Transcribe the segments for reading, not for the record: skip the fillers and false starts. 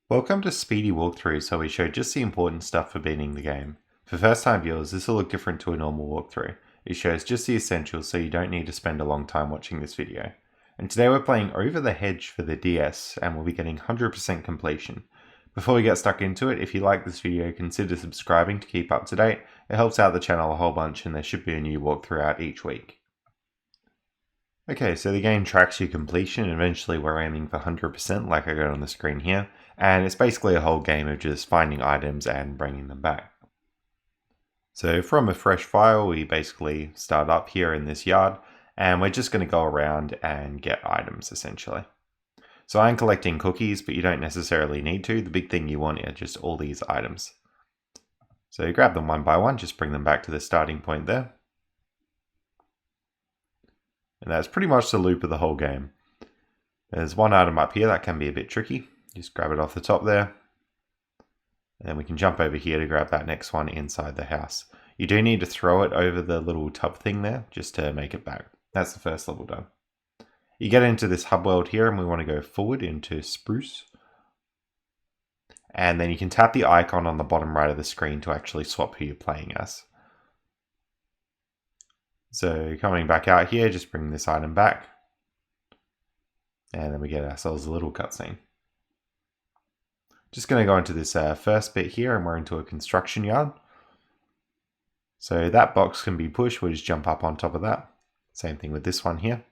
Welcome to Speedy Walkthrough, so we show just the important stuff for beating the game. For first time viewers, this will look different to a normal walkthrough. It shows just the essentials, so you don't need to spend a long time watching this video. And today we're playing Over the Hedge for the DS, and we'll be getting 100% completion. Before we get stuck into it, if you like this video, consider subscribing to keep up to date. It helps out the channel a whole bunch, and there should be a new walkthrough out each week. Okay, so the game tracks your completion, and eventually we're aiming for 100% like I got on the screen here. And it's basically a whole game of just finding items and bringing them back. So from a fresh file, we basically start up here in this yard, and we're just going to go around and get items essentially. So I'm collecting cookies, but you don't necessarily need to. The big thing you want are just all these items. So you grab them one by one, just bring them back to the starting point there. And that's pretty much the loop of the whole game. There's one item up here that can be a bit tricky. Just grab it off the top there. And then we can jump over here to grab that next one inside the house. You do need to throw it over the little tub thing there just to make it back. That's the first level done. You get into this hub world here and we want to go forward into Spruce. And then you can tap the icon on the bottom right of the screen to actually swap who you're playing as. So coming back out here, just bring this item back. And then we get ourselves a little cutscene. Just going to go into this first bit here, and we're into a construction yard. So that box can be pushed, we'll just jump up on top of that. Same thing with this one here.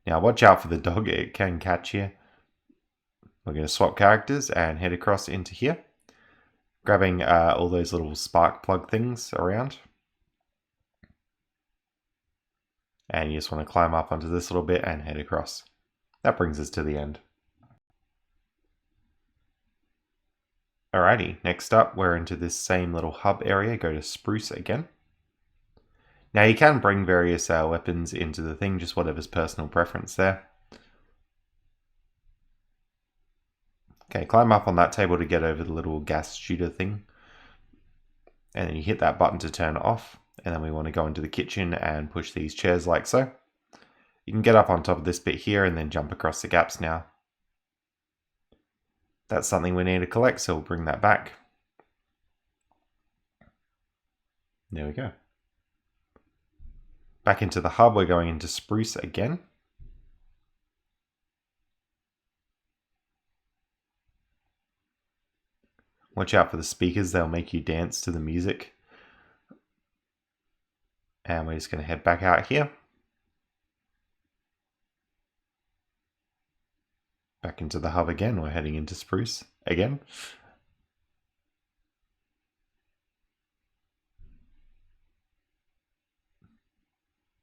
Now watch out for the dog, it can catch you. We're going to swap characters and head across into here. Grabbing all those little spark plug things around. And you just want to climb up onto this little bit and head across. That brings us to the end. Alrighty, next up we're into this same little hub area. Go to Spruce again. Now you can bring various weapons into the thing, just whatever's personal preference there. Okay, climb up on that table to get over the little gas shooter thing. And then you hit that button to turn it off. And then we want to go into the kitchen and push these chairs like so. You can get up on top of this bit here and then jump across the gaps now. That's something we need to collect, so we'll bring that back. There we go. Back into the hub, we're going into Spruce again. Watch out for the speakers, they'll make you dance to the music. And we're just going to head back out here. Back into the hub again, we're heading into Spruce again.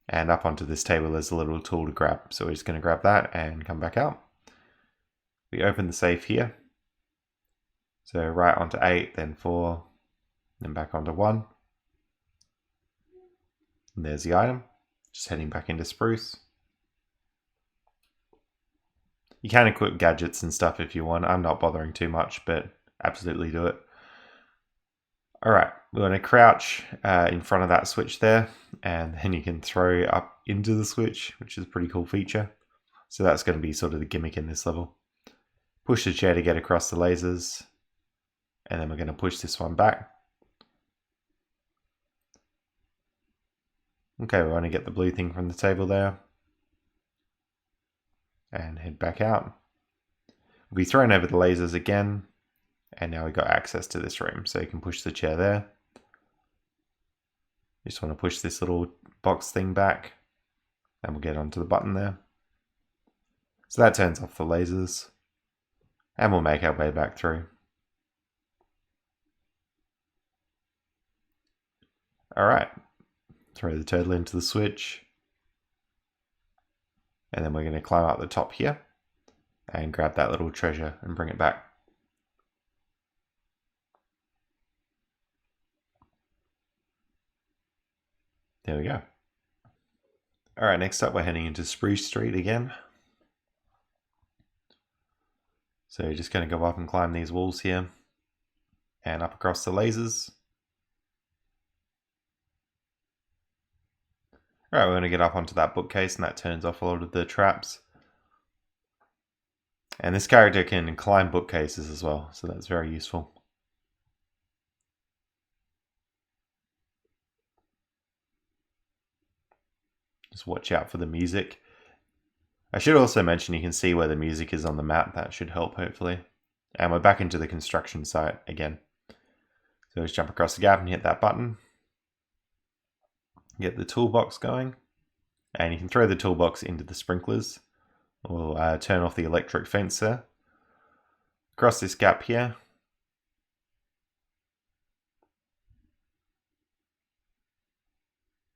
And up onto this table there's a little tool to grab. So we're just going to grab that and come back out. We open the safe here. So right onto 8, then 4, then back onto 1. And there's the item. Just heading back into Spruce. You can equip gadgets and stuff if you want. I'm not bothering too much, but absolutely do it. Alright, we're going to crouch in front of that switch there, and then you can throw up into the switch, which is a pretty cool feature. So that's going to be sort of the gimmick in this level. Push the chair to get across the lasers, and then we're going to push this one back. Okay, we want to get the blue thing from the table there. And head back out. We'll be thrown over the lasers again. And now we've got access to this room. So you can push the chair there. You just want to push this little box thing back. And we'll get onto the button there. So that turns off the lasers. And we'll make our way back through. Alright. Throw the turtle into the switch. And then we're going to climb up the top here and grab that little treasure and bring it back. There we go. Alright, next up we're heading into Spruce Street again. So you're just going to go up and climb these walls here and up across the lasers. Alright, we're going to get up onto that bookcase and that turns off a lot of the traps. And this character can climb bookcases as well, so that's very useful. Just watch out for the music. I should also mention you can see where the music is on the map. That should help, hopefully. And we're back into the construction site again. So just jump across the gap and hit that button. Get the toolbox going. And you can throw the toolbox into the sprinklers. We'll turn off the electric fence there. Across this gap here.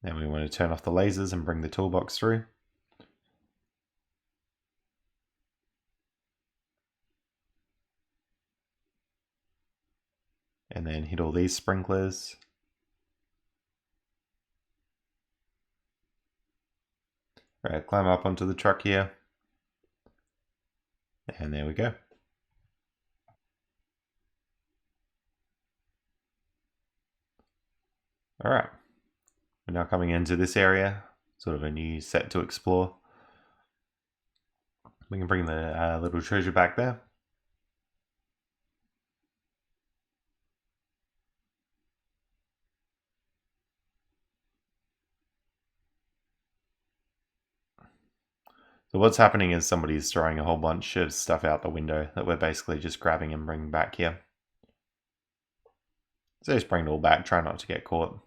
Then we want to turn off the lasers and bring the toolbox through. And then hit all these sprinklers. Right, climb up onto the truck here. And there we go. All right, we're now coming into this area, sort of a new set to explore. We can bring the little treasure back there. So what's happening is somebody's throwing a whole bunch of stuff out the window that we're basically just grabbing and bringing back here. So just bring it all back, try not to get caught.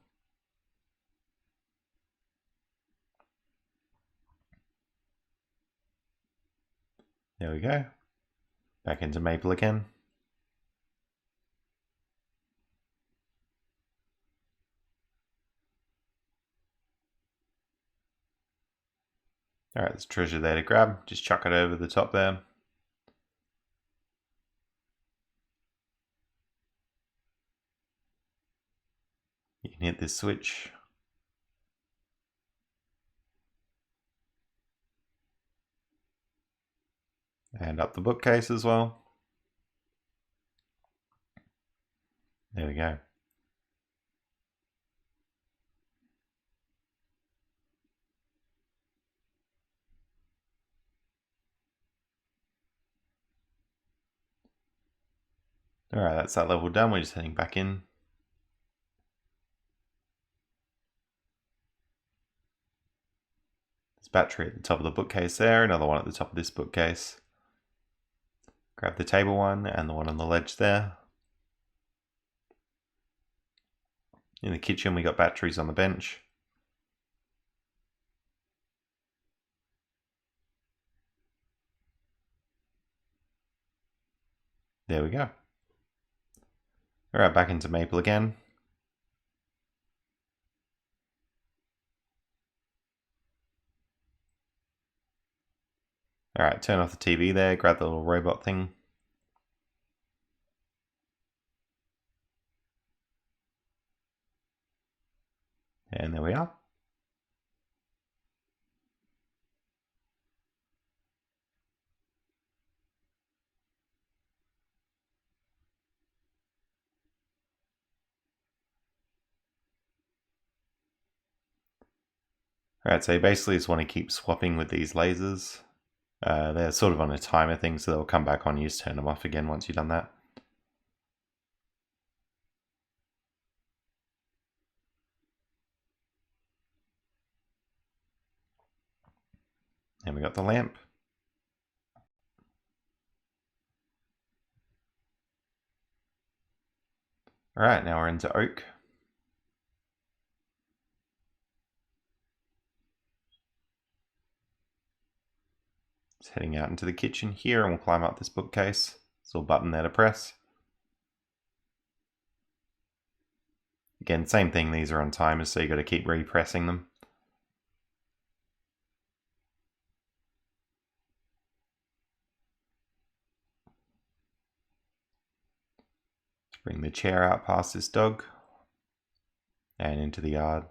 There we go. Back into Maple again. All right, there's treasure there to grab. Just chuck it over the top there. You can hit this switch. And up the bookcase as well. There we go. All right, that's that level done. We're just heading back in. There's battery at the top of the bookcase there, another one at the top of this bookcase. Grab the table one and the one on the ledge there. In the kitchen, we got batteries on the bench. There we go. All right, back into Maple again. All right, turn off the TV there, grab the little robot thing. And there we are. All right, so you basically just want to keep swapping with these lasers. They're sort of on a timer thing, so they'll come back on. You just turn them off again once you've done that. And we got the lamp. All right, now we're into Oak. Just heading out into the kitchen here, and we'll climb up this bookcase. There's a little button there to press. Again, same thing, these are on timers, so you got to keep repressing them. Let's bring the chair out past this dog and into the yard.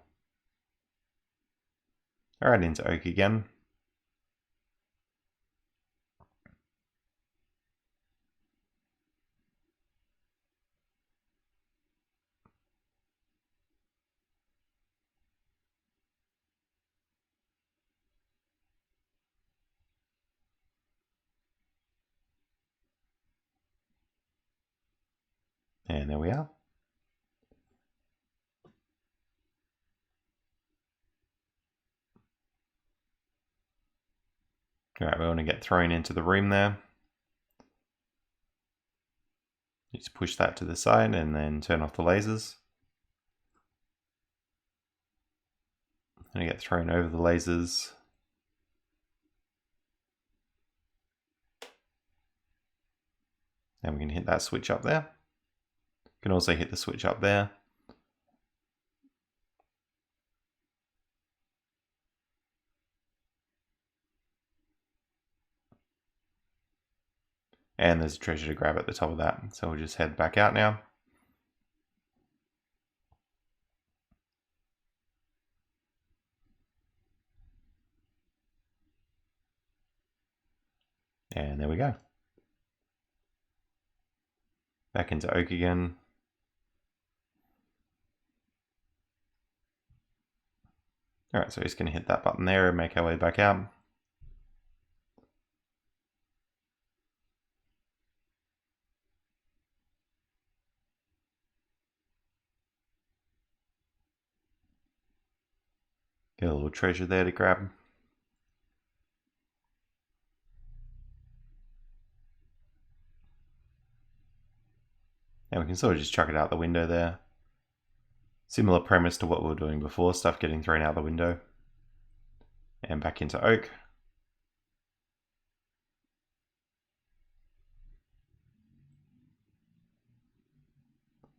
All right, into Oak again. And there we are. All right, we want to get thrown into the room there. Just push that to the side and then turn off the lasers. And get thrown over the lasers. And we can hit that switch up there. You can also hit the switch up there. And there's a treasure to grab at the top of that. So we'll just head back out now. And there we go. Back into Oak again. All right, so he's going to hit that button there and make our way back out. Get a little treasure there to grab. And we can sort of just chuck it out the window there. Similar premise to what we were doing before, stuff getting thrown out the window. And back into Oak.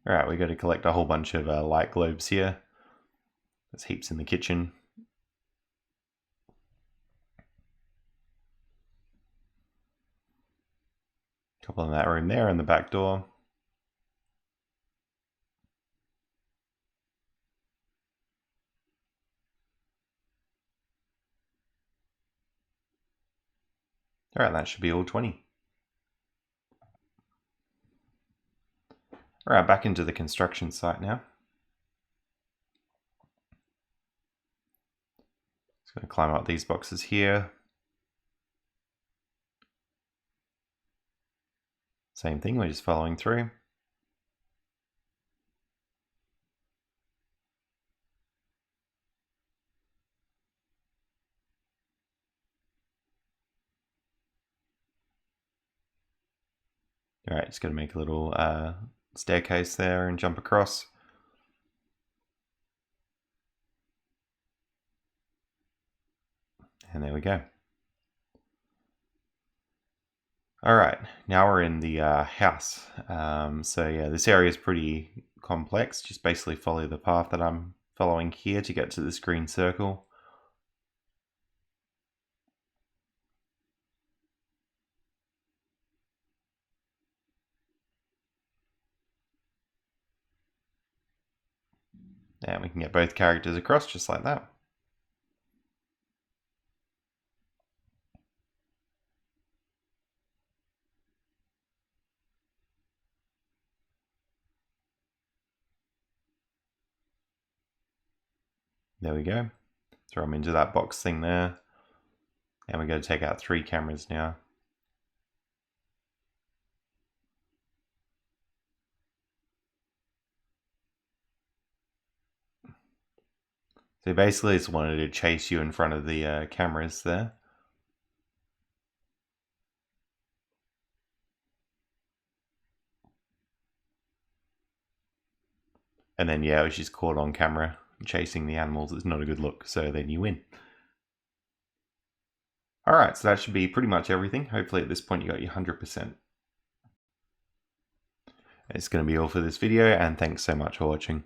Alright, we got to collect a whole bunch of light globes here. There's heaps in the kitchen. A couple in that room there and the back door. Alright, that should be all 20. Alright, back into the construction site now. Just going to climb up these boxes here. Same thing, we're just following through. Alright, just going to make a little staircase there and jump across. And there we go. Alright, now we're in the house. So yeah, this area is pretty complex. Just basically follow the path that I'm following here to get to this green circle. And we can get both characters across just like that. There we go. Throw them into that box thing there. And we're going to take out 3 cameras now. So basically it's wanted to chase you in front of the cameras there. And then yeah, it was just caught on camera chasing the animals. It's not a good look, so then you win. Alright, so that should be pretty much everything. Hopefully at this point you got your 100%. It's going to be all for this video, and thanks so much for watching.